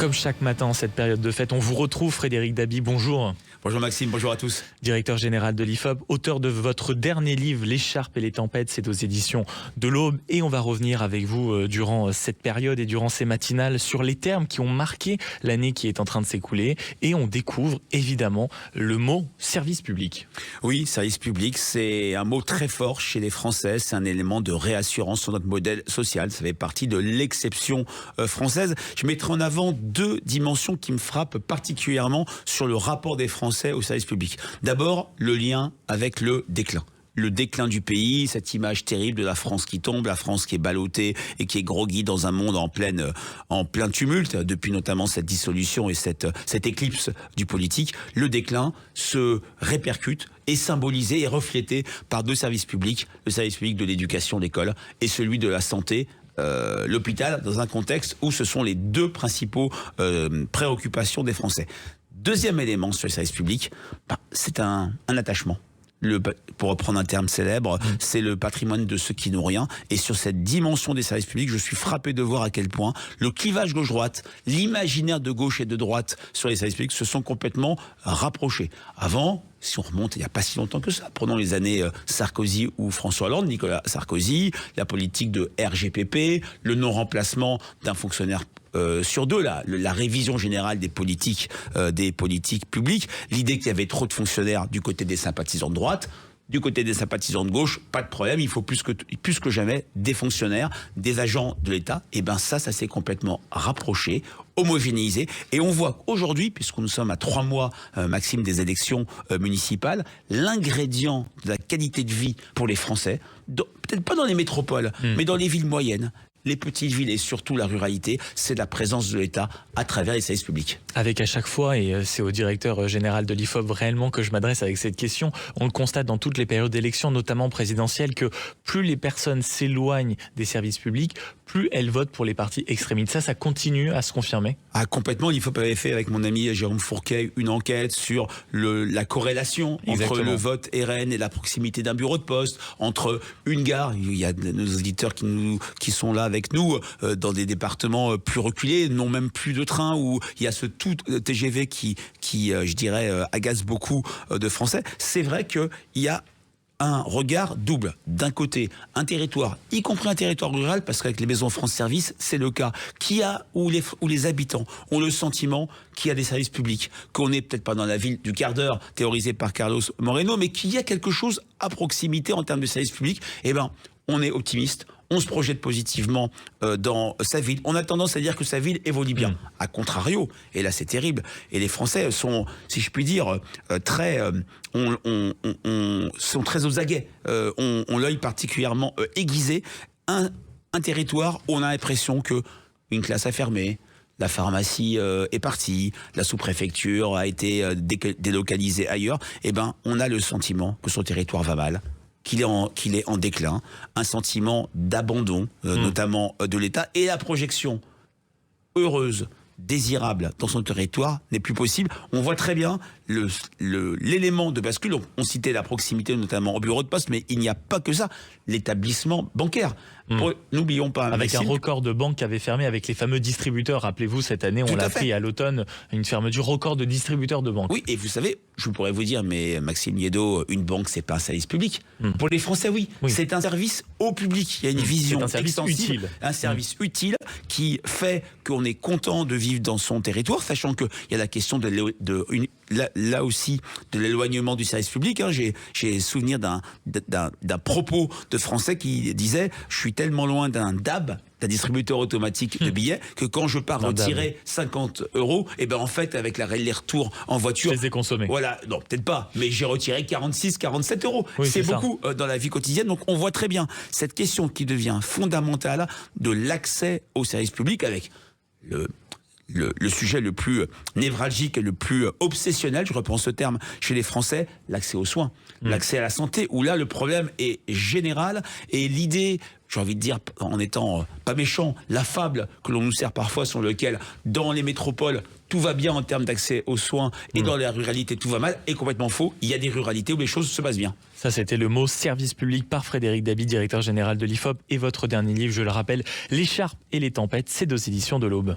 Comme chaque matin en cette période de fête, on vous retrouve Frédéric Dabi, bonjour. Bonjour Maxime, bonjour à tous. Directeur général de l'IFOP, auteur de votre dernier livre, L'écharpe et les tempêtes, c'est aux éditions de l'Aube. Et on va revenir avec vous durant cette période et durant ces matinales sur les termes qui ont marqué l'année qui est en train de s'écouler. Et on découvre évidemment le mot service public. Oui, service public, c'est un mot très fort chez les Français. C'est un élément de réassurance sur notre modèle social. Ça fait partie de l'exception française. Je mettrai en avant deux dimensions qui me frappent particulièrement sur le rapport des Français au service public. D'abord, le lien avec le déclin. Le déclin du pays, cette image terrible de la France qui tombe, la France qui est ballottée et qui est groggy dans un monde en plein tumulte, depuis notamment cette dissolution et cette éclipse du politique. Le déclin se répercute, est symbolisé et reflété par deux services publics, le service public de l'éducation, l'école, et celui de la santé, l'hôpital, dans un contexte où ce sont les deux principaux préoccupations des Français. Deuxième élément sur le service public, c'est un attachement. Pour reprendre un terme célèbre, c'est le patrimoine de ceux qui n'ont rien. Et sur cette dimension des services publics, je suis frappé de voir à quel point le clivage gauche-droite, l'imaginaire de gauche et de droite sur les services publics se sont complètement rapprochés. Avant, si on remonte il n'y a pas si longtemps que ça, prenons les années Sarkozy ou François Hollande, Nicolas Sarkozy, la politique de RGPP, le non-remplacement d'un fonctionnaire sur deux, la révision générale des politiques publiques, l'idée qu'il y avait trop de fonctionnaires du côté des sympathisants de droite, du côté des sympathisants de gauche, pas de problème, il faut plus que jamais des fonctionnaires, des agents de l'État. Et ben ça s'est complètement rapproché, homogénéisé. Et on voit qu'aujourd'hui, puisque nous sommes à 3 mois, Maxime, des élections municipales, l'ingrédient de la qualité de vie pour les Français, peut-être pas dans les métropoles, mais dans les villes moyennes, les petites villes et surtout la ruralité, c'est la présence de l'État à travers les services publics. Avec à chaque fois, et c'est au directeur général de l'IFOP réellement que je m'adresse avec cette question, on le constate dans toutes les périodes d'élections, notamment présidentielles, que plus les personnes s'éloignent des services publics, plus elles votent pour les partis extrémistes. Ça continue à se confirmer? Ah, complètement. L'IFOP avait fait avec mon ami Jérôme Fourquet une enquête sur la corrélation entre le vote RN et la proximité d'un bureau de poste, entre une gare, il y a nos auditeurs qui sont là avec nous, dans des départements plus reculés, non même plus de train, où il y a ce tout TGV qui je dirais, agace beaucoup de Français. C'est vrai qu'il y a un regard double. D'un côté, un territoire, y compris un territoire rural, parce qu'avec les maisons France Service, c'est le cas, où les habitants ont le sentiment qu'il y a des services publics, qu'on n'est peut-être pas dans la ville du quart d'heure théorisée par Carlos Moreno, mais qu'il y a quelque chose à proximité en termes de services publics. Eh ben, on est optimiste. On se projette positivement dans sa ville. On a tendance à dire que sa ville évolue bien. A contrario, et là c'est terrible, et les Français sont, si je puis dire, sont très aux aguets, ont l'œil particulièrement aiguisé. Un territoire où on a l'impression que une classe a fermé, la pharmacie est partie, la sous-préfecture a été délocalisée ailleurs. Eh ben, on a le sentiment que son territoire va mal, qu'il est en déclin, un sentiment d'abandon, notamment de l'État, et la projection heureuse, désirable dans son territoire n'est plus possible. On voit très bien l'élément de bascule. On citait la proximité, notamment au bureau de poste, mais il n'y a pas que ça. L'établissement bancaire. N'oublions pas. Avec un record de banques qui avait fermé avec les fameux distributeurs. Rappelez-vous, cette année, on l'a appris à l'automne, une fermeture record de distributeurs de banques. Oui, et vous savez, je pourrais vous dire, mais Maxime Liédo, une banque, c'est pas un service public. Pour les Français, oui. C'est un service au public. Il y a une vision extensive, un service utile qui fait qu'on est content de vivre dans son territoire, sachant qu'il y a la question là aussi de l'éloignement du service public. J'ai souvenir d'un propos de Français qui disait « Je suis tellement loin d'un DAB », d'un distributeur automatique de billets, que quand je pars retirer 50 €, et ben en fait, avec les retours en voiture... Je les ai consommés. Voilà, non, peut-être pas, mais j'ai retiré 46, 47 €. Oui, c'est beaucoup dans la vie quotidienne, donc on voit très bien cette question qui devient fondamentale de l'accès au service public avec le sujet le plus névralgique et le plus obsessionnel, je reprends ce terme chez les Français, l'accès aux soins, l'accès à la santé, où là le problème est général, et l'idée, j'ai envie de dire, en étant pas méchant, la fable que l'on nous sert parfois sur lequel, dans les métropoles, tout va bien en termes d'accès aux soins, et dans la ruralité, tout va mal, est complètement faux. Il y a des ruralités où les choses se passent bien. Ça, c'était le mot service public par Frédéric Dabi, directeur général de l'IFOP, et votre dernier livre, je le rappelle, L'écharpe et les tempêtes, c'est aux éditions de l'Aube.